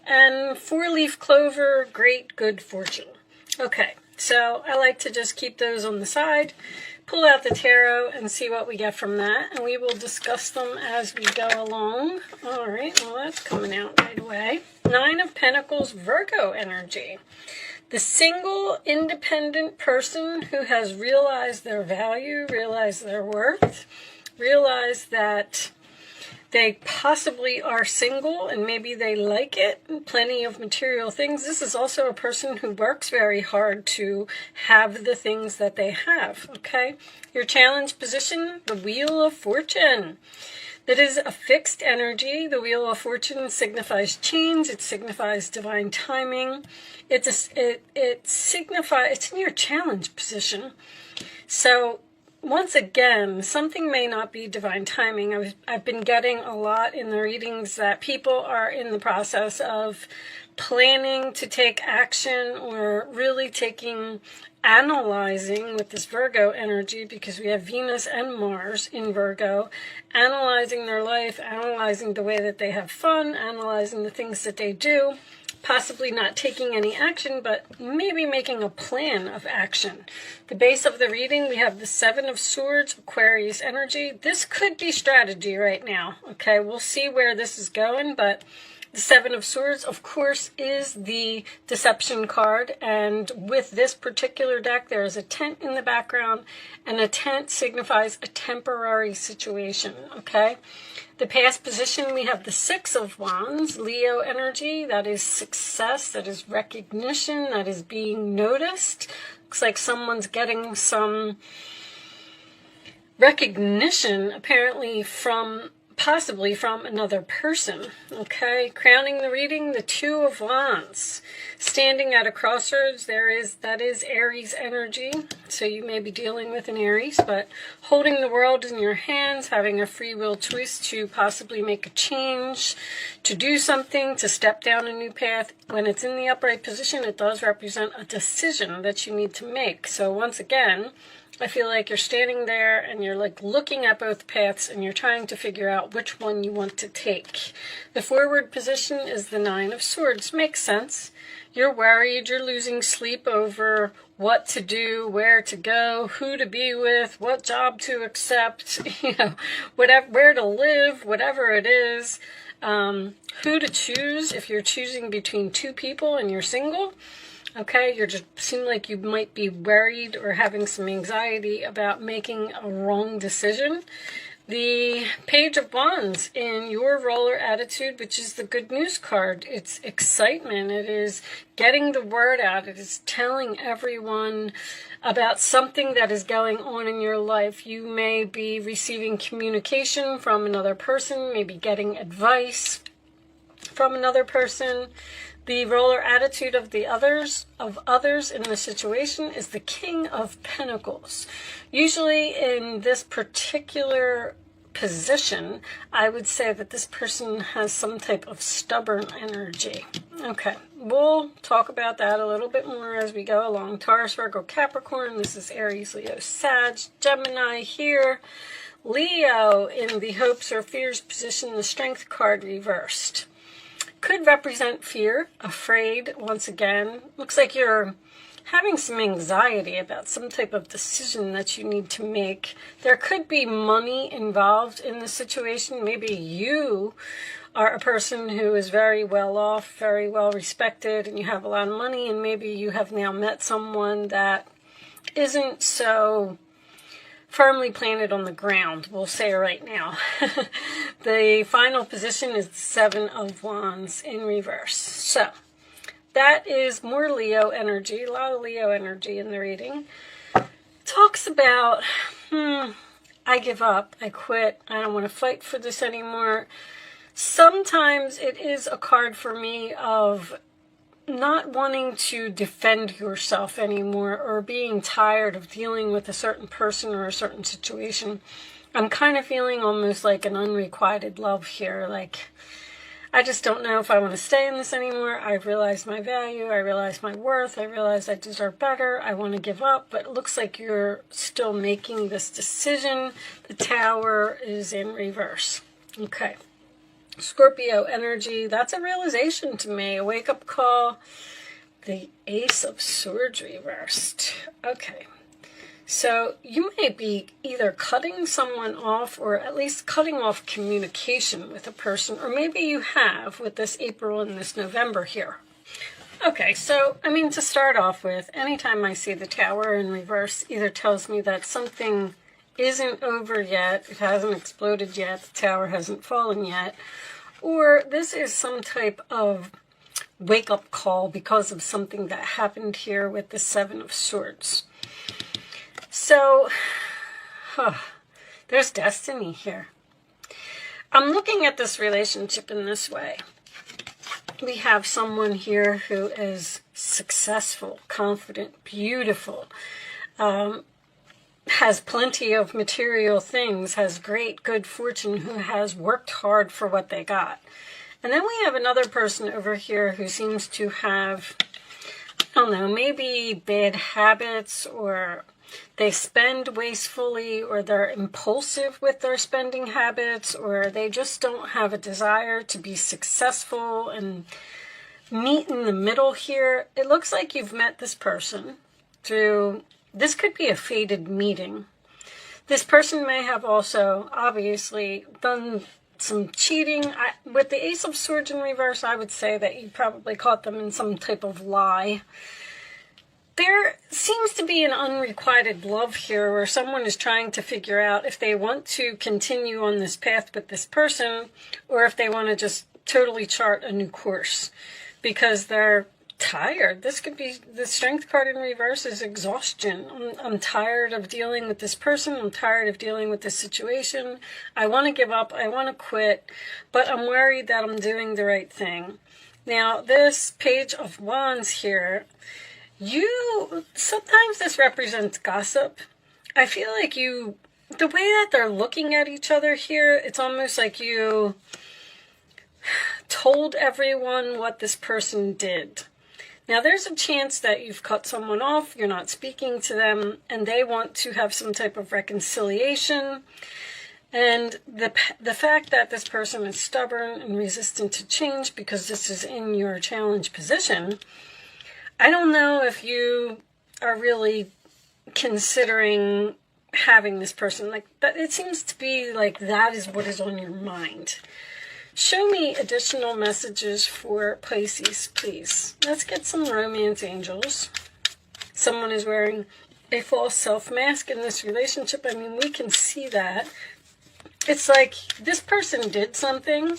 And 4-leaf clover, great good fortune. Okay, so I like to just keep those on the side, pull out the tarot, and see what we get from that. And we will discuss them as we go along. All right, well, that's coming out right away. 9 of Pentacles, Virgo energy. The single, independent person who has realized their value, realized their worth, realized that they possibly are single and maybe they like it, plenty of material things. This is also a person who works very hard to have the things that they have, okay? Your challenge position, the Wheel of Fortune. That is a fixed energy. The Wheel of Fortune signifies change. It signifies divine timing. It signifies, it's in your challenge position. So once again, something may not be divine timing. I've been getting a lot in the readings that people are in the process of planning to take action or really analyzing with this Virgo energy, because we have Venus and Mars in Virgo, analyzing their life, analyzing the way that they have fun, analyzing the things that they do, possibly not taking any action, but maybe making a plan of action. The base of the reading, we have the 7 of Swords, Aquarius energy. This could be strategy right now, okay? We'll see where this is going, but the 7 of Swords, of course, is the deception card, and with this particular deck, there is a tent in the background, and a tent signifies a temporary situation, okay? The past position, we have the 6 of Wands, Leo energy. That is success, that is recognition, that is being noticed. Looks like someone's getting some recognition, apparently possibly from another person, okay? Crowning the reading, the 2 of Wands. Standing at a crossroads, that is Aries energy, so you may be dealing with an Aries, but holding the world in your hands, having a free will choice to possibly make a change, to do something, to step down a new path. When it's in the upright position, it does represent a decision that you need to make. So once again, I feel like you're standing there and you're like looking at both paths and you're trying to figure out which one you want to take. The forward position is the 9 of Swords. Makes sense. You're worried, you're losing sleep over what to do, where to go, who to be with, what job to accept, whatever, where to live, whatever it is, who to choose if you're choosing between 2 people and you're single. Okay, you just seem like you might be worried or having some anxiety about making a wrong decision. The Page of Wands in your roller attitude, which is the good news card. It's excitement. It is getting the word out. It is telling everyone about something that is going on in your life. You may be receiving communication from another person, maybe getting advice from another person. The roller attitude of others in the situation is the King of Pentacles. Usually in this particular position, I would say that this person has some type of stubborn energy. Okay, we'll talk about that a little bit more as we go along. Taurus, Virgo, Capricorn. This is Aries, Leo, Sag, Gemini here. Leo in the hopes or fears position, the Strength card reversed. Could represent fear, afraid, once again. Looks like you're having some anxiety about some type of decision that you need to make. There could be money involved in the situation. Maybe you are a person who is very well off, very well respected, and you have a lot of money, and maybe you have now met someone that isn't so firmly planted on the ground, we'll say right now. The final position is the 7 of Wands in reverse. So that is more Leo energy, a lot of Leo energy in the reading. Talks about, I give up, I quit, I don't want to fight for this anymore. Sometimes it is a card for me of not wanting to defend yourself anymore, or being tired of dealing with a certain person or a certain situation. I'm kind of feeling almost like an unrequited love here. Like, I just don't know if I want to stay in this anymore. I've realized my value. I realize my worth. I realize I deserve better. I want to give up, but it looks like you're still making this decision. The Tower is in reverse. Okay. Scorpio energy, that's a realization to me, a wake-up call. The Ace of Swords reversed. Okay. So you may be either cutting someone off or at least cutting off communication with a person, or maybe you have with this April and this November here. Okay, so, I mean, to start off with, anytime I see the Tower in reverse, either tells me that something isn't over yet, it hasn't exploded yet, the Tower hasn't fallen yet, or this is some type of wake-up call because of something that happened here with the Seven of Swords. So, there's destiny here. I'm looking at this relationship in this way. We have someone here who is successful, confident, beautiful, has plenty of material things, has great good fortune, who has worked hard for what they got. And then we have another person over here who seems to have, I don't know, maybe bad habits, or they spend wastefully, or they're impulsive with their spending habits, or they just don't have a desire to be successful and meet in the middle here. It looks like you've met this person through, this could be a fated meeting. This person may have also obviously done some cheating. With the Ace of Swords in reverse, I would say that you probably caught them in some type of lie. There seems to be an unrequited love here where someone is trying to figure out if they want to continue on this path with this person or if they want to just totally chart a new course because they're tired. This could be, the Strength card in reverse is exhaustion. I'm tired of dealing with this person. I'm tired of dealing with this situation. I want to give up. I want to quit, but I'm worried that I'm doing the right thing. Now, this Page of Wands here, sometimes this represents gossip. I feel like the way that they're looking at each other here, it's almost like you told everyone what this person did. Now, there's a chance that you've cut someone off, you're not speaking to them, and they want to have some type of reconciliation. And the fact that this person is stubborn and resistant to change because this is in your challenge position, I don't know if you are really considering having this person. Like that, it seems to be like that is what is on your mind. Show me additional messages for Pisces, please. Let's get some romance angels. Someone is wearing a false self-mask in this relationship. I mean, we can see that. It's like this person did something,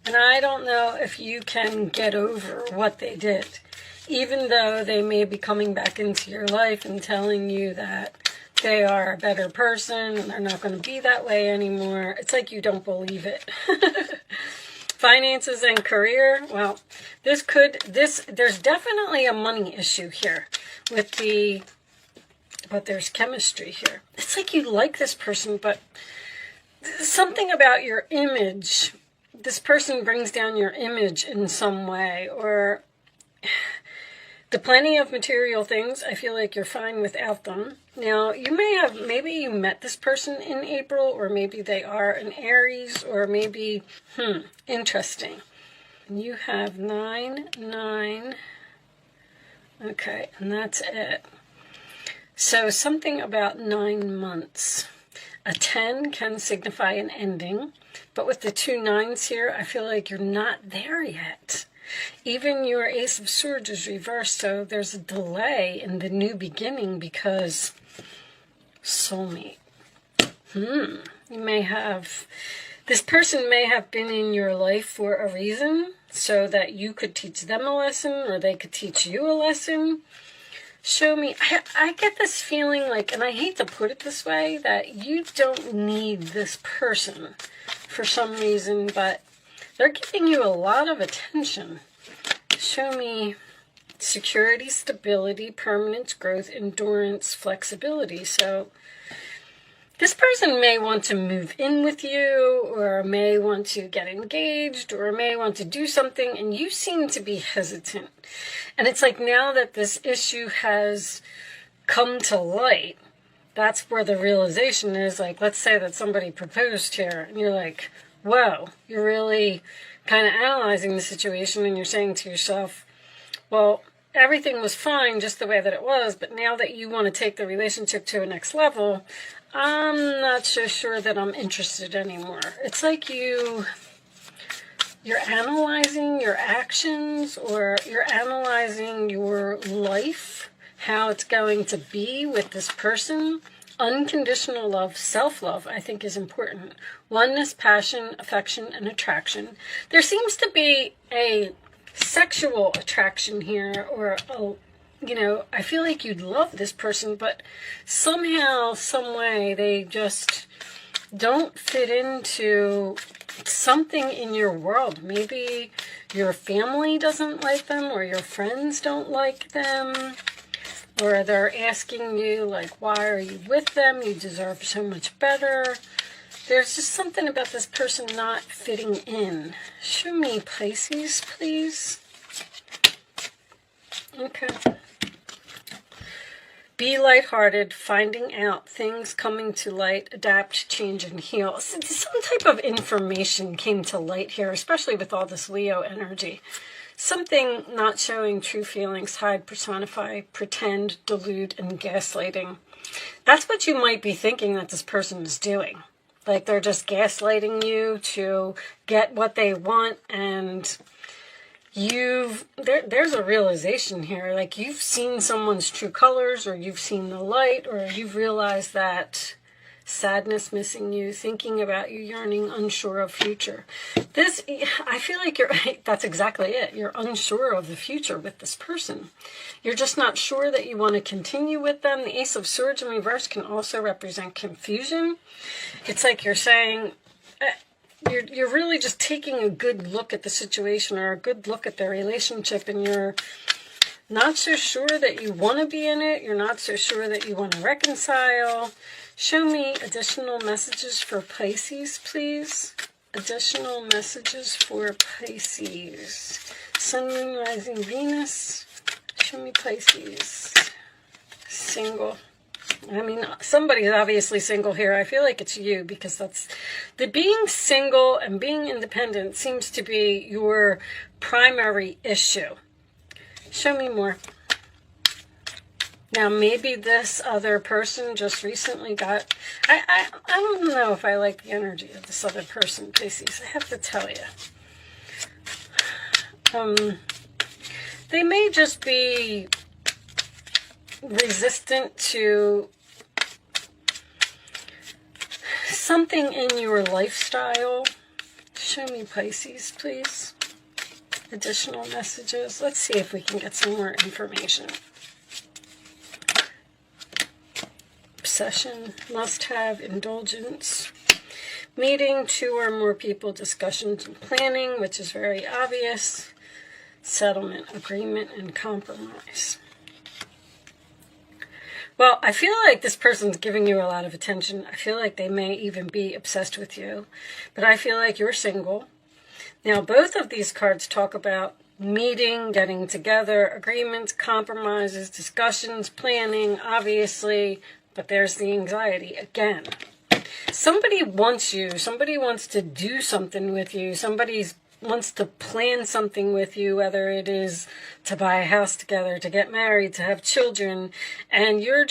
and I don't know if you can get over what they did. Even though they may be coming back into your life and telling you that they are a better person and they're not going to be that way anymore, it's like you don't believe it. Finances and career, well, there's definitely a money issue here but there's chemistry here. It's like you like this person, but something about your image, this person brings down your image in some way, or the plenty of material things, I feel like you're fine without them. Now, maybe you met this person in April, or maybe they are an Aries, or maybe, interesting. You have 9, 9. Okay, and that's it. So something about 9 months. A 10 can signify an ending, but with the 2 9s here, I feel like you're not there yet. Even your Ace of Swords is reversed, so there's a delay in the new beginning because soulmate. This person may have been in your life for a reason, so that you could teach them a lesson or they could teach you a lesson. Show me, I get this feeling like, and I hate to put it this way, that you don't need this person for some reason, but they're giving you a lot of attention. Show me security, stability, permanence, growth, endurance, flexibility. So this person may want to move in with you, or may want to get engaged, or may want to do something, and you seem to be hesitant. And it's like now that this issue has come to light, that's where the realization is. Like, let's say that somebody proposed here, and you're like, whoa, you're really kind of analyzing the situation and you're saying to yourself, well, everything was fine just the way that it was, but now that you want to take the relationship to a next level, I'm not so sure that I'm interested anymore. It's like you're analyzing your actions, or you're analyzing your life, how it's going to be with this person. Unconditional love, self-love, I think is important. Oneness, passion, affection, and attraction. There seems to be a sexual attraction here, or I feel like you'd love this person, but somehow, some way, they just don't fit into something in your world. Maybe your family doesn't like them, or your friends don't like them, or they're asking you, like, why are you with them? You deserve so much better. There's just something about this person not fitting in. Show me, Pisces, please. Okay. Be lighthearted, finding out, things coming to light, adapt, change, and heal. Some type of information came to light here, especially with all this Leo energy. Something not showing true feelings, hide, personify, pretend, delude, and gaslighting. That's what you might be thinking that this person is doing. Like they're just gaslighting you to get what they want, and there's a realization here. Like you've seen someone's true colors, or you've seen the light, or you've realized that sadness missing you, thinking about you, yearning, unsure of future. I feel like that's exactly it. You're unsure of the future with this person. You're just not sure that you want to continue with them. The Ace of Swords in reverse can also represent confusion. It's like you're saying, you're really just taking a good look at the situation, or a good look at the relationship, and you're not so sure that you want to be in it. You're not so sure that you want to reconcile. Show me additional messages for Pisces, please. Additional messages for Pisces. Sun, Moon, Rising, Venus. Show me Pisces. Single. I mean, somebody's obviously single here. I feel like it's you, because that's the being single and being independent seems to be your primary issue. Show me more. Now, maybe this other person just recently got... I don't know if I like the energy of this other person, Pisces. I have to tell you. They may just be resistant to something in your lifestyle. Show me, Pisces, please. Additional messages. Let's see if we can get some more information. Obsession, must-have, indulgence, meeting two or more people, discussions and planning, which is very obvious, settlement, agreement, and compromise. Well, I feel like this person's giving you a lot of attention. I feel like they may even be obsessed with you, but I feel like you're single. Now, both of these cards talk about meeting, getting together, agreements, compromises, discussions, planning, obviously. But there's the anxiety again. Somebody wants you. Somebody wants to do something with you. Somebody wants to plan something with you, whether it is to buy a house together, to get married, to have children. And you're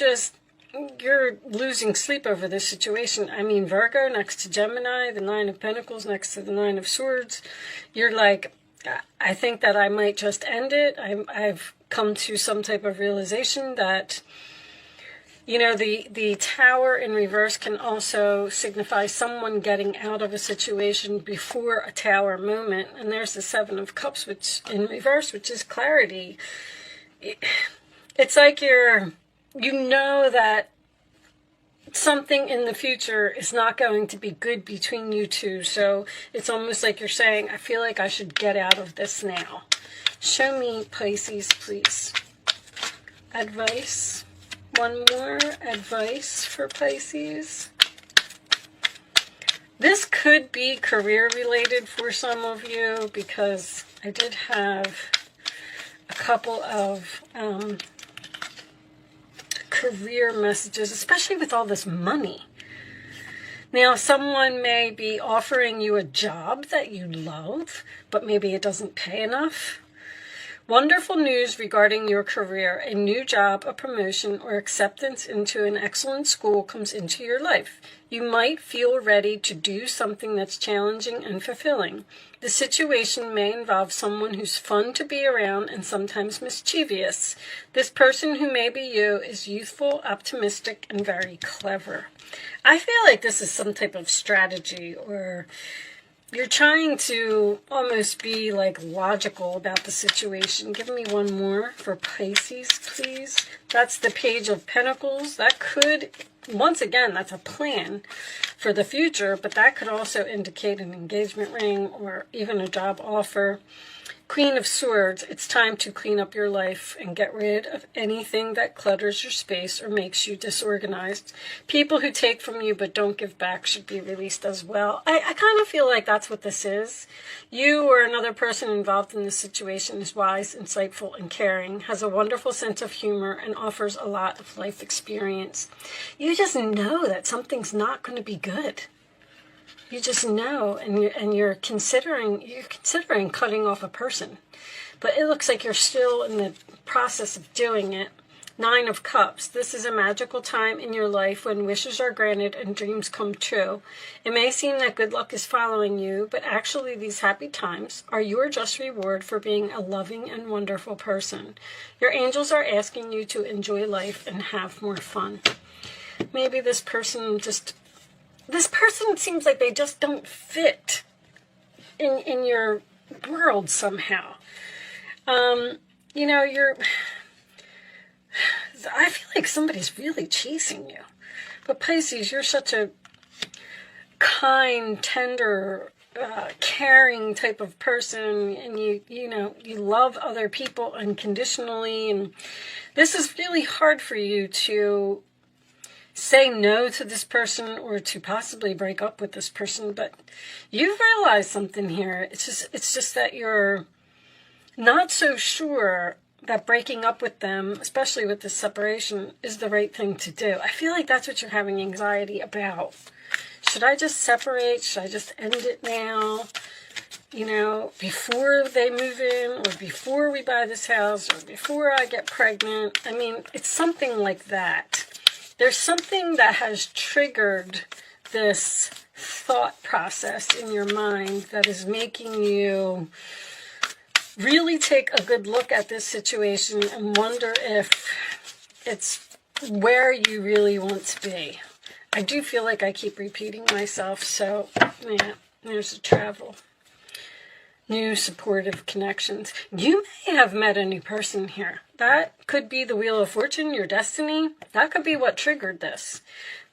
losing sleep over this situation. I mean, Virgo next to Gemini, the Nine of Pentacles next to the Nine of Swords. You're like, I think that I might just end it. I've come to some type of realization that... You know, the Tower in reverse can also signify someone getting out of a situation before a Tower moment. And there's the Seven of Cups, which in reverse, which is clarity. It's like you know that something in the future is not going to be good between you two. So it's almost like you're saying, I feel like I should get out of this now. Show me, Pisces, please. Advice. One more advice for Pisces. This could be career related for some of you, because I did have a couple of career messages, especially with all this money. Now, someone may be offering you a job that you love, but maybe it doesn't pay enough. Wonderful news regarding your career. A new job, a promotion, or acceptance into an excellent school comes into your life. You might feel ready to do something that's challenging and fulfilling. The situation may involve someone who's fun to be around and sometimes mischievous. This person, who may be you, is youthful, optimistic, and very clever. I feel like this is some type of strategy, or you're trying to almost be like logical about the situation. Give me one more for Pisces, please. That's the Page of Pentacles. That could, once again, that's a plan for the future, but that could also indicate an engagement ring or even a job offer. Queen of Swords, it's time to clean up your life and get rid of anything that clutters your space or makes you disorganized. People who take from you but don't give back should be released as well. I kind of feel like that's what this is. You or another person involved in this situation is wise, insightful, and caring, has a wonderful sense of humor, and offers a lot of life experience. You just know that something's not going to be good. You just know, and you're considering cutting off a person, but it looks like you're still in the process of doing it. 9 of Cups. This is a magical time in your life when wishes are granted and dreams come true. It may seem that good luck is following you, but actually these happy times are your just reward for being a loving and wonderful person. Your angels are asking you to enjoy life and have more fun. Maybe this person seems like they just don't fit in your world somehow. I feel like somebody's really chasing you. But Pisces, you're such a kind, tender, caring type of person, and you love other people unconditionally, and this is really hard for you to say no to this person or to possibly break up with this person, but you've realized something here. It's just that you're not so sure that breaking up with them, especially with this separation, is the right thing to do. I feel like that's what you're having anxiety about. Should I just separate? Should I just end it now? Before they move in, or before we buy this house, or before I get pregnant? I mean, it's something like that. There's something that has triggered this thought process in your mind that is making you really take a good look at this situation and wonder if it's where you really want to be. I do feel like I keep repeating myself, so yeah, there's a travel. New supportive connections. You may have met a new person here. That could be the Wheel of Fortune, your destiny. That could be what triggered this.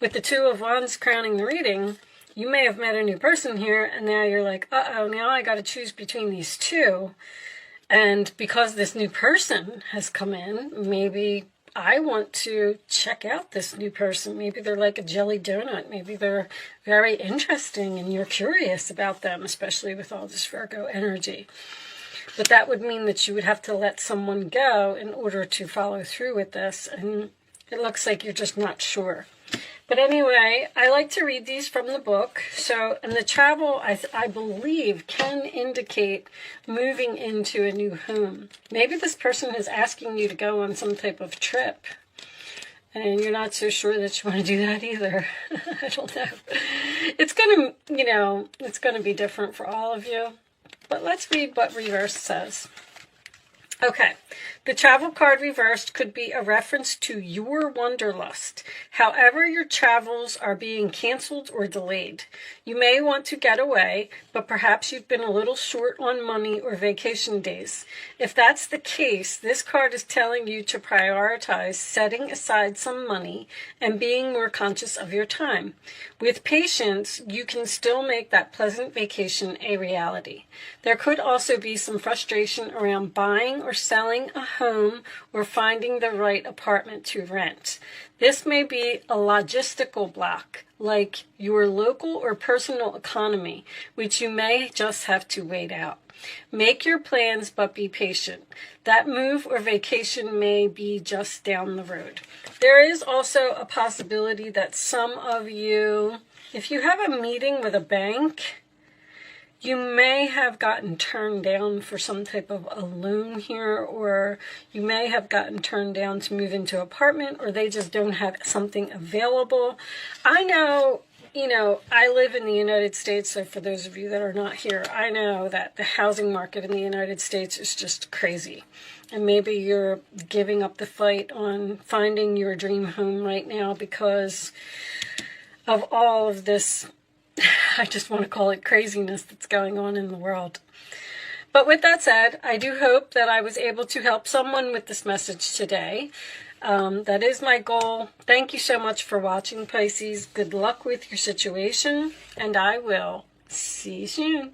With the 2 of Wands crowning the reading, you may have met a new person here, and now you're like, uh-oh, now I got to choose between these two. And because this new person has come in, maybe I want to check out this new person. Maybe they're like a jelly donut. Maybe they're very interesting and you're curious about them, especially with all this Virgo energy. But that would mean that you would have to let someone go in order to follow through with this. And it looks like you're just not sure. But anyway, I like to read these from the book. So, and the travel, I believe, can indicate moving into a new home. Maybe this person is asking you to go on some type of trip, and you're not so sure that you want to do that either. I don't know. It's going to be different for all of you. But let's read what reverse says. Okay, the travel card reversed could be a reference to your wanderlust. However, your travels are being canceled or delayed. You may want to get away, but perhaps you've been a little short on money or vacation days. If that's the case, this card is telling you to prioritize setting aside some money and being more conscious of your time. With patience, you can still make that pleasant vacation a reality. There could also be some frustration around buying or selling a home or finding the right apartment to rent. This may be a logistical block, like your local or personal economy, which you may just have to wait out. Make your plans, but be patient. That move or vacation may be just down the road. There is also a possibility that some of you If you have a meeting with a bank, you may have gotten turned down for some type of a loan here, or you may have gotten turned down to move into an apartment, or they just don't have something available. I know, you know, I live in the United States, so for those of you that are not here, I know that the housing market in the United States is just crazy. And maybe you're giving up the fight on finding your dream home right now because of all of this, I just want to call it craziness that's going on in the world. But with that said, I do hope that I was able to help someone with this message today. That is my goal. Thank you so much for watching, Pisces. Good luck with your situation, and I will see you soon.